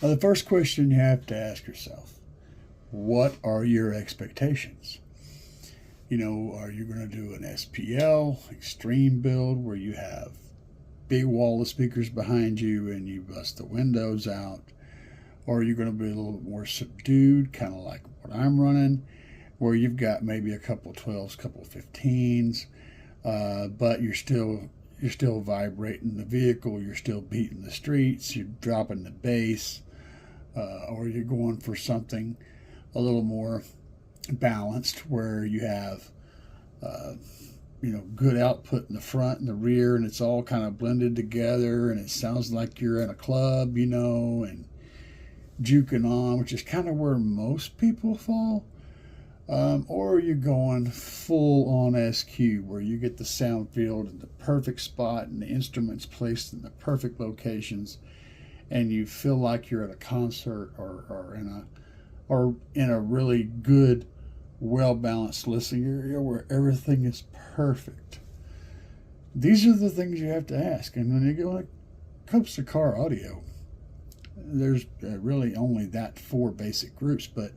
The first question you have to ask yourself, what are your expectations? Are you going to do an SPL, extreme build, where you have big wall of speakers behind you and you bust the windows out? Or are you going to be a little bit more subdued, kind of like what I'm running, where you've got maybe a couple 12s, couple 15s, but you're still vibrating the vehicle, you're still beating the streets, you're dropping the bass, or you're going for something a little more balanced where you have good output in the front and the rear, and it's all kind of blended together, and it sounds like you're in a club, and juking on, which is kind of where most people fall. Or you're going full on SQ, where you get the sound field in the perfect spot and the instruments placed in the perfect locations, and you feel like you're at a concert or in a really good, well balanced listening area where everything is perfect. These are the things you have to ask. And when it comes to car audio, there's really only that four basic groups, but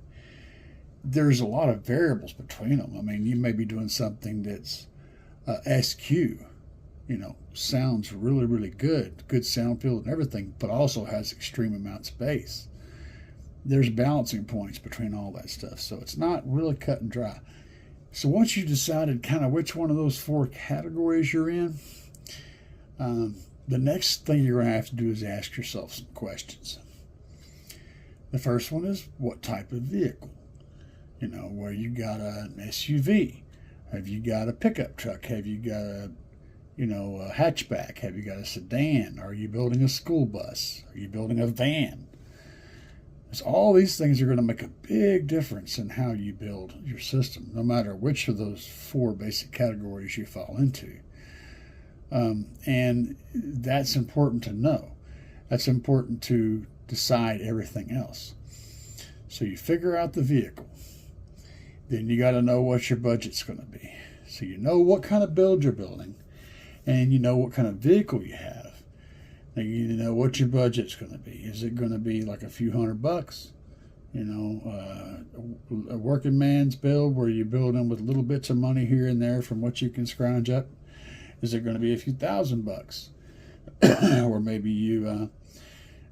there's a lot of variables between them. I mean, you may be doing something that's SQ, sounds really, really good sound field and everything, but also has extreme amounts of bass. There's balancing points between all that stuff, so it's not really cut and dry. So once you decided kind of which one of those four categories you're in, the next thing you're going to have to do is ask yourself some questions. The first one is, what type of vehicle? Where you got an SUV? Have you got a pickup truck? Have you got a hatchback? Have you got a sedan? Are you building a school bus? Are you building a van? So all these things are going to make a big difference in how you build your system, no matter which of those four basic categories you fall into. And that's important to know. That's important to decide everything else. So you figure out the vehicle. Then you got to know what your budget's going to be. So you know what kind of build you're building, and you know what kind of vehicle you have. Now you know what your budget's going to be. Is it going to be like a few $100? A working man's build where you build in with little bits of money here and there from what you can scrounge up? Is it going to be a few $1,000s? Or maybe you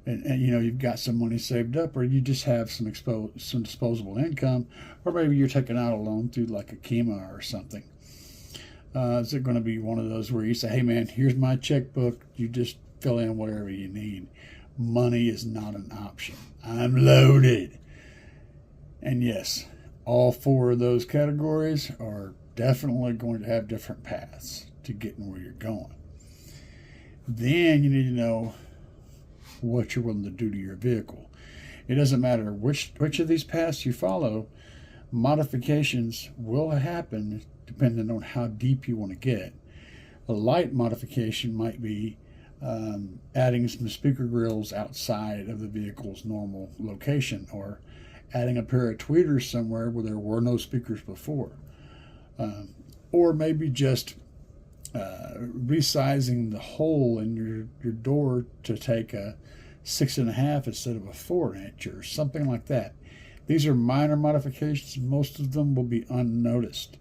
you've got some money saved up, or you just have some disposable income, or maybe you're taking out a loan through like a Kima or something. Is it going to be one of those where you say, hey man, here's my checkbook, you just fill in whatever you need? Money is not an option. I'm loaded. And yes, all four of those categories are definitely going to have different paths to getting where you're going. Then you need to know what you're willing to do to your vehicle. It doesn't matter which of these paths you follow, modifications will happen depending on how deep you want to get. A light modification might be adding some speaker grills outside of the vehicle's normal location, or adding a pair of tweeters somewhere where there were no speakers before, or maybe just resizing the hole in your door to take a 6.5 instead of a 4-inch or something like that. These are minor modifications. Most of them will be unnoticed.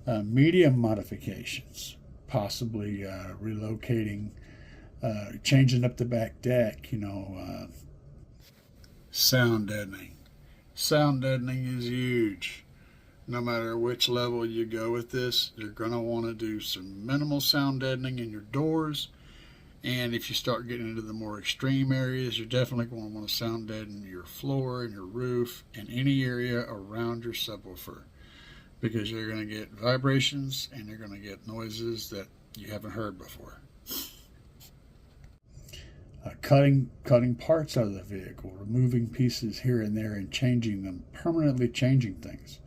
Medium modifications, possibly relocating, changing up the back deck, sound deadening. Sound deadening is huge. No matter which level you go with this, you're going to want to do some minimal sound deadening in your doors. And if you start getting into the more extreme areas, you're definitely going to want to sound deaden your floor and your roof and any area around your subwoofer, because you're going to get vibrations and you're going to get noises that you haven't heard before. Cutting parts out of the vehicle, removing pieces here and there and changing them, permanently changing things.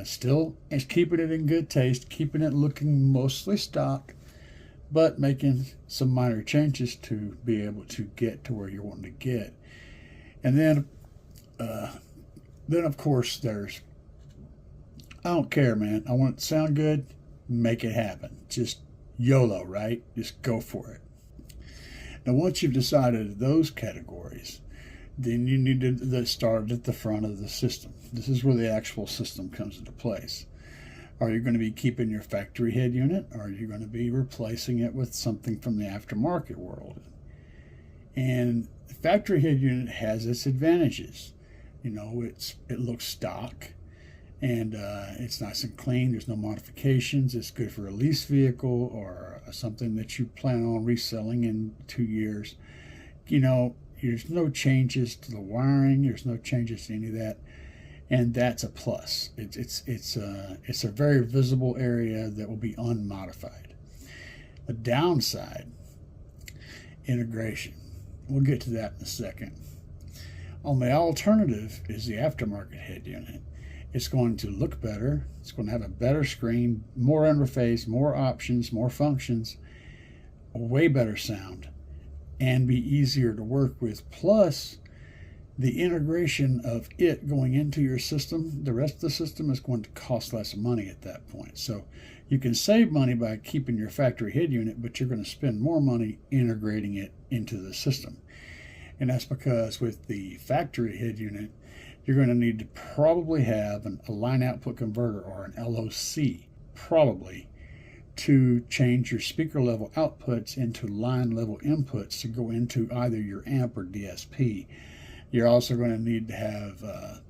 Still is keeping it in good taste, keeping it looking mostly stock, but making some minor changes to be able to get to where you're wanting to get. And then of course there's, I don't care, man. I want it to sound good, make it happen. Just YOLO, right? Just go for it. Now, once you've decided those categories, Then you need to start at the front of the system. This is where the actual system comes into place. Are you going to be keeping your factory head unit, or are you going to be replacing it with something from the aftermarket world? And the factory head unit has its advantages. You know, it looks stock, and it's nice and clean. There's no modifications. It's good for a lease vehicle or something that you plan on reselling in 2 years. You know, there's no changes to the wiring. There's no changes to any of that, and that's a plus. It's a very visible area that will be unmodified. The downside, integration. We'll get to that in a second. On the alternative is the aftermarket head unit. It's going to look better. It's going to have a better screen, more interface, more options, more functions, way better sound, and be easier to work with. Plus, the integration of it going into your system, the rest of the system is going to cost less money at that point. So you can save money by keeping your factory head unit, but you're going to spend more money integrating it into the system. And that's because with the factory head unit, you're going to need to probably have a line output converter, or an LOC, probably, to change your speaker level outputs into line level inputs to go into either your amp or DSP. You're also going to need to have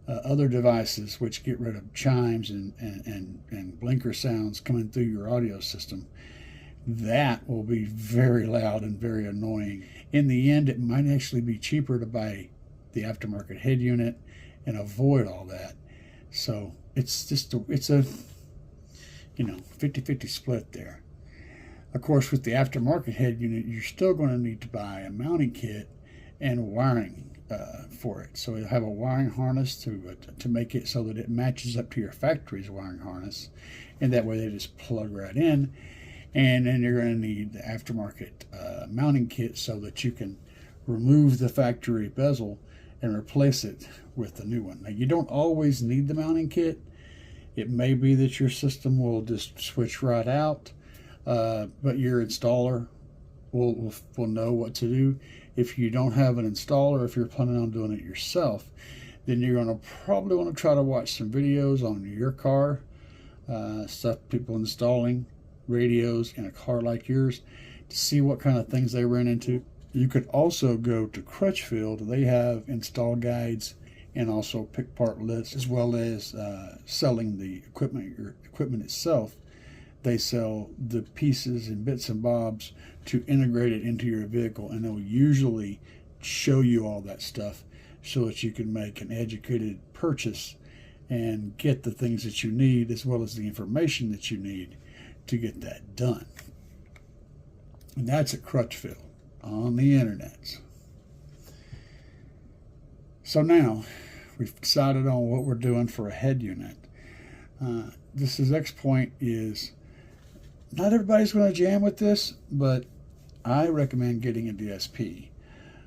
other devices which get rid of chimes and blinker sounds coming through your audio system. That will be very loud and very annoying. In the end, it might actually be cheaper to buy the aftermarket head unit and avoid all that. So it's just it's a 50-50 split there. Of course, with the aftermarket head unit, you're still going to need to buy a mounting kit and wiring for it. So you'll have a wiring harness to make it so that it matches up to your factory's wiring harness, and that way they just plug right in. And then you're going to need the aftermarket mounting kit so that you can remove the factory bezel and replace it with the new one. Now, you don't always need the mounting kit. It may be that your system will just switch right out, but your installer will know what to do. If you don't have an installer, if you're planning on doing it yourself, then you're going to probably want to try to watch some videos on your car, stuff people installing radios in a car like yours, to see what kind of things they ran into. You could also go to Crutchfield. They have install guides and also pick part lists, as well as selling the equipment, your equipment itself. They sell the pieces and bits and bobs to integrate it into your vehicle, and they'll usually show you all that stuff so that you can make an educated purchase and get the things that you need, as well as the information that you need to get that done. And that's at Crutchfield on the internet. So now we've decided on what we're doing for a head unit. This next point is, not everybody's going to jam with this, but I recommend getting a DSP.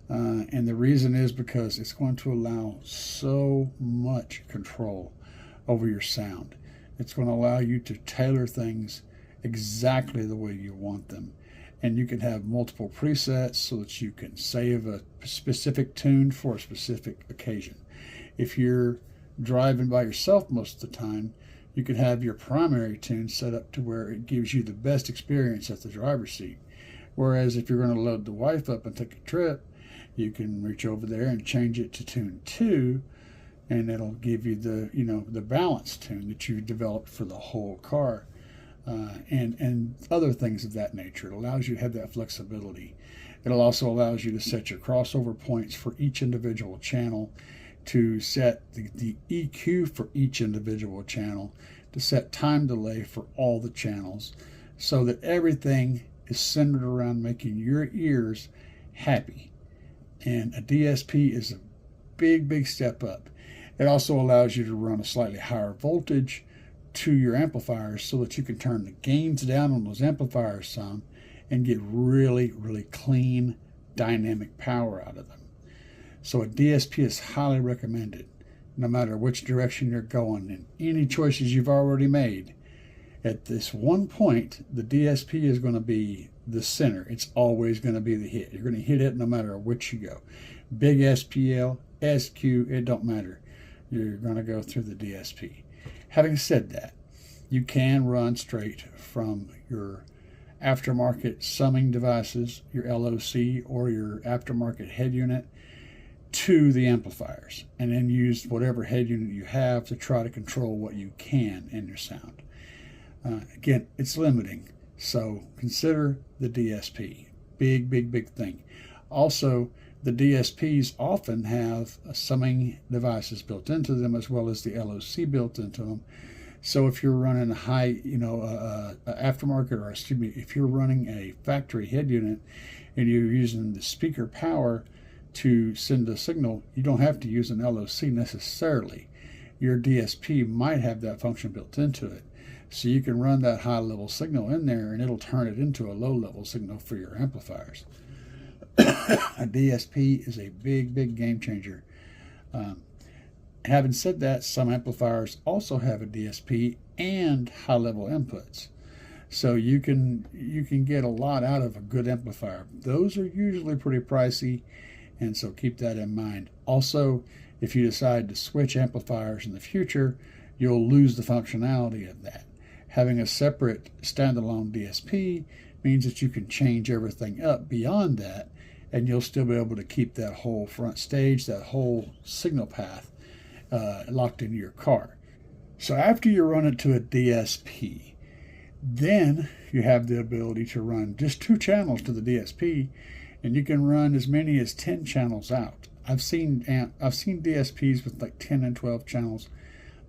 And the reason is because it's going to allow so much control over your sound. It's going to allow you to tailor things exactly the way you want them. And you can have multiple presets so that you can save a specific tune for a specific occasion. If you're driving by yourself most of the time, you can have your primary tune set up to where it gives you the best experience at the driver's seat. Whereas if you're going to load the wife up and take a trip, you can reach over there and change it to tune 2, and it'll give you the balanced tune that you developed for the whole car. And other things of that nature. It allows you to have that flexibility. It also allows you to set your crossover points for each individual channel, to set the EQ for each individual channel, to set time delay for all the channels, so that everything is centered around making your ears happy. And a DSP is a big step up. It also allows you to run a slightly higher voltage to your amplifiers so that you can turn the gains down on those amplifiers some and get really clean dynamic power out of them. So a DSP is highly recommended, no matter which direction you're going, and any choices you've already made. At this one point, the DSP is going to be the center. It's always going to be the hit. You're going to hit it no matter which you go. Big SPL, SQ, it don't matter. You're going to go through the DSP. Having said that, you can run straight from your aftermarket summing devices, your LOC or your aftermarket head unit, to the amplifiers, and then use whatever head unit you have to try to control what you can in your sound. Again, it's limiting, so consider the DSP. Big thing. Also, the DSPs often have summing devices built into them as well as the LOC built into them. So if you're running a high, aftermarket, or excuse me, if you're running a factory head unit and you're using the speaker power to send a signal, you don't have to use an LOC necessarily. Your DSP might have that function built into it. So you can run that high level signal in there and it'll turn it into a low level signal for your amplifiers. A DSP is a big game changer. Having said that, some amplifiers also have a DSP and high level inputs. So you can get a lot out of a good amplifier. Those are usually pretty pricey, and so keep that in mind. Also, if you decide to switch amplifiers in the future, you'll lose the functionality of that. Having a separate standalone DSP means that you can change everything up beyond that, and you'll still be able to keep that whole front stage, that whole signal path locked into your car. So after you run it to a DSP, then you have the ability to run just 2 channels to the DSP, and you can run as many as 10 channels out. I've seen DSPs with like 10 and 12 channels.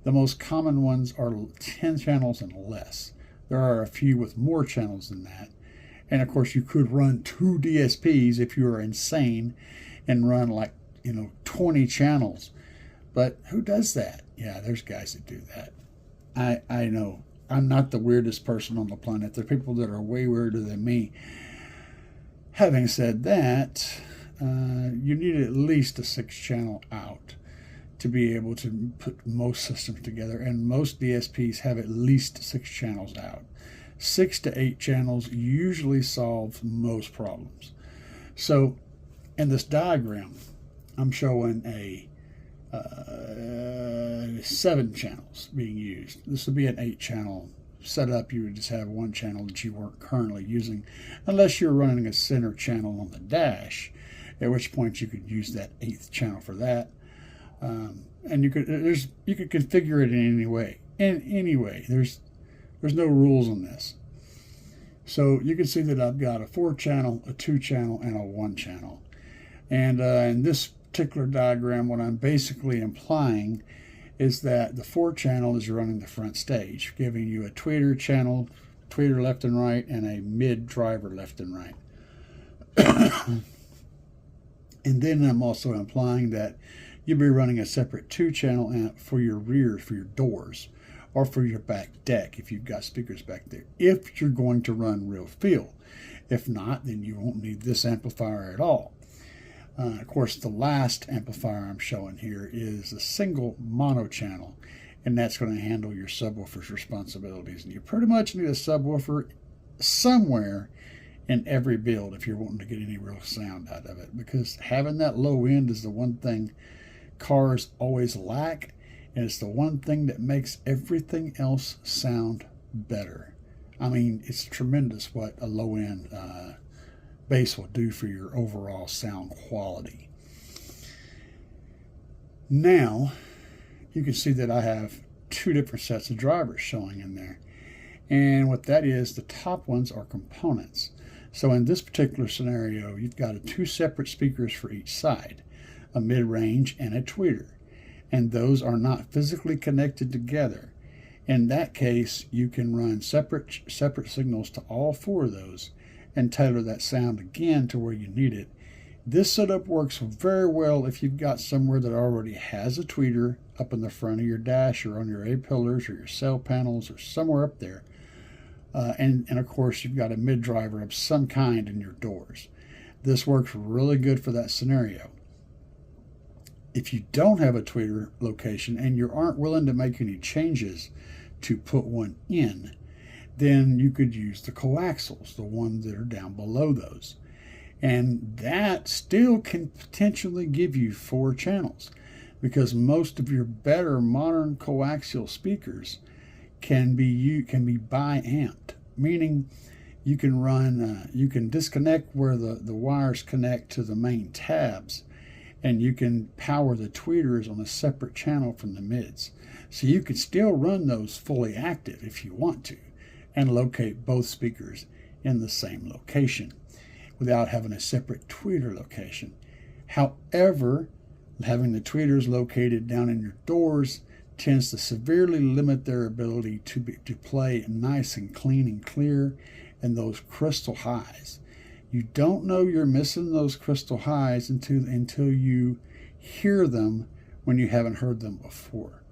The most common ones are 10 channels and less. There are a few with more channels than that. And of course, you could run 2 DSPs if you are insane and run 20 channels. But who does that? Yeah, there's guys that do that. I know. I'm not the weirdest person on the planet. There are people that are way weirder than me. Having said that, you need at least a 6-channel out to be able to put most systems together, and most DSPs have at least 6 channels out. 6 to 8 channels usually solve most problems. So in this diagram, I'm showing 7 channels being used. This would be an 8-channel setup. You would just have 1 channel that you weren't currently using, unless you're running a center channel on the dash, at which point you could use that 8th channel for that. And you could configure it in any way. There's no rules on this. So you can see that I've got a 4-channel, a 2-channel, and a 1-channel. And in this particular diagram, what I'm basically implying is that the 4-channel is running the front stage, giving you a tweeter channel, tweeter left and right, and a mid driver left and right. And then I'm also implying that you'll be running a separate 2-channel amp for your rear, for your doors, or for your back deck if you've got speakers back there, if you're going to run real feel. If not, then you won't need this amplifier at all. Of course, the last amplifier I'm showing here is a single mono channel, and that's going to handle your subwoofer's responsibilities. And you pretty much need a subwoofer somewhere in every build if you're wanting to get any real sound out of it, because having that low end is the one thing cars always lack, and it's the one thing that makes everything else sound better. I mean, it's tremendous what a low end bass will do for your overall sound quality. Now you can see that I have 2 different sets of drivers showing in there, and what that is, the top ones are components. So in this particular scenario, you've got 2 separate speakers for each side, a mid-range and a tweeter, and those are not physically connected together. In that case, you can run separate signals to all 4 of those and tailor that sound again to where you need it. This setup works very well if you've got somewhere that already has a tweeter up in the front of your dash or on your A-pillars or your cell panels or somewhere up there. And of course, you've got a mid-driver of some kind in your doors. This works really good for that scenario. If you don't have a tweeter location and you aren't willing to make any changes to put one in, then you could use the coaxials, the ones that are down below those. And that still can potentially give you 4 channels, because most of your better modern coaxial speakers can be bi-amped, meaning you can disconnect where the wires connect to the main tabs, and you can power the tweeters on a separate channel from the mids. So you can still run those fully active if you want to, and locate both speakers in the same location without having a separate tweeter location. However, having the tweeters located down in your doors tends to severely limit their ability to play nice and clean and clear and those crystal highs. You don't know you're missing those crystal highs until you hear them when you haven't heard them before.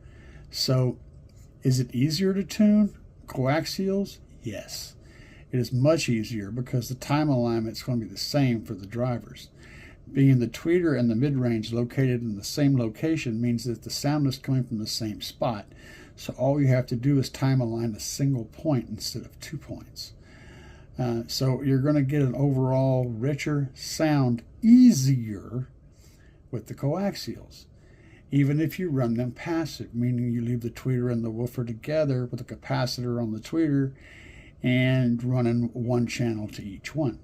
So, is it easier to tune coaxials? Yes. It is much easier because the time alignment is going to be the same for the drivers. Being the tweeter and the mid-range located in the same location means that the sound is coming from the same spot. So all you have to do is time align a single point instead of 2 points. So you're going to get an overall richer sound easier with the coaxials, even if you run them passive, meaning you leave the tweeter and the woofer together with a capacitor on the tweeter and running one channel to each one.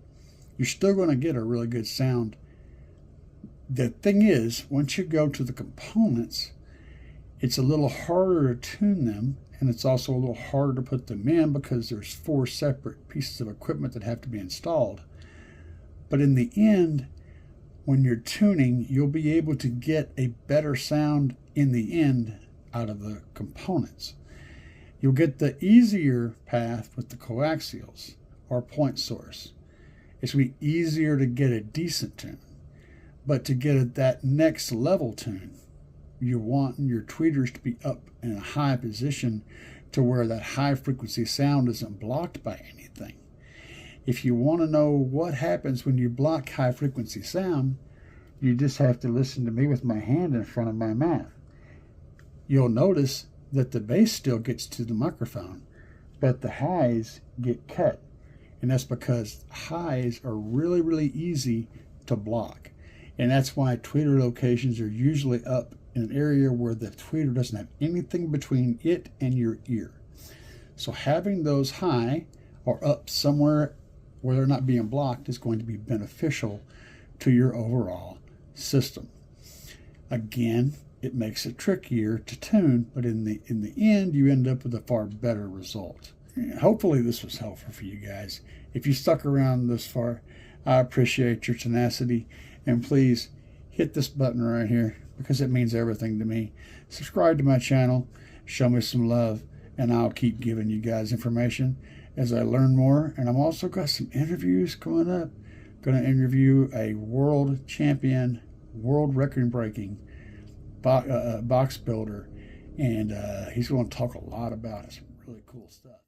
You're still going to get a really good sound. The thing is, once you go to the components, it's a little harder to tune them, and it's also a little harder to put them in because there's 4 separate pieces of equipment that have to be installed. But in the end, when you're tuning, you'll be able to get a better sound in the end out of the components. You'll get the easier path with the coaxials or point source. It's going to be easier to get a decent tune. But to get that next level tune, you want your tweeters to be up in a high position to where that high frequency sound isn't blocked by anything. If you want to know what happens when you block high frequency sound, you just have to listen to me with my hand in front of my mouth. You'll notice that the bass still gets to the microphone, but the highs get cut. And that's because highs are really, really easy to block. And that's why tweeter locations are usually up in an area where the tweeter doesn't have anything between it and your ear. So having those high or up somewhere where they're not being blocked is going to be beneficial to your overall system. Again, it makes it trickier to tune, but in the end, you end up with a far better result. Hopefully this was helpful for you guys. If you stuck around this far, I appreciate your tenacity. And please hit this button right here because it means everything to me. Subscribe to my channel, show me some love, and I'll keep giving you guys information as I learn more. And I'm also got some interviews coming up. Going to interview a world champion, world record breaking box builder, and he's going to talk a lot about some really cool stuff.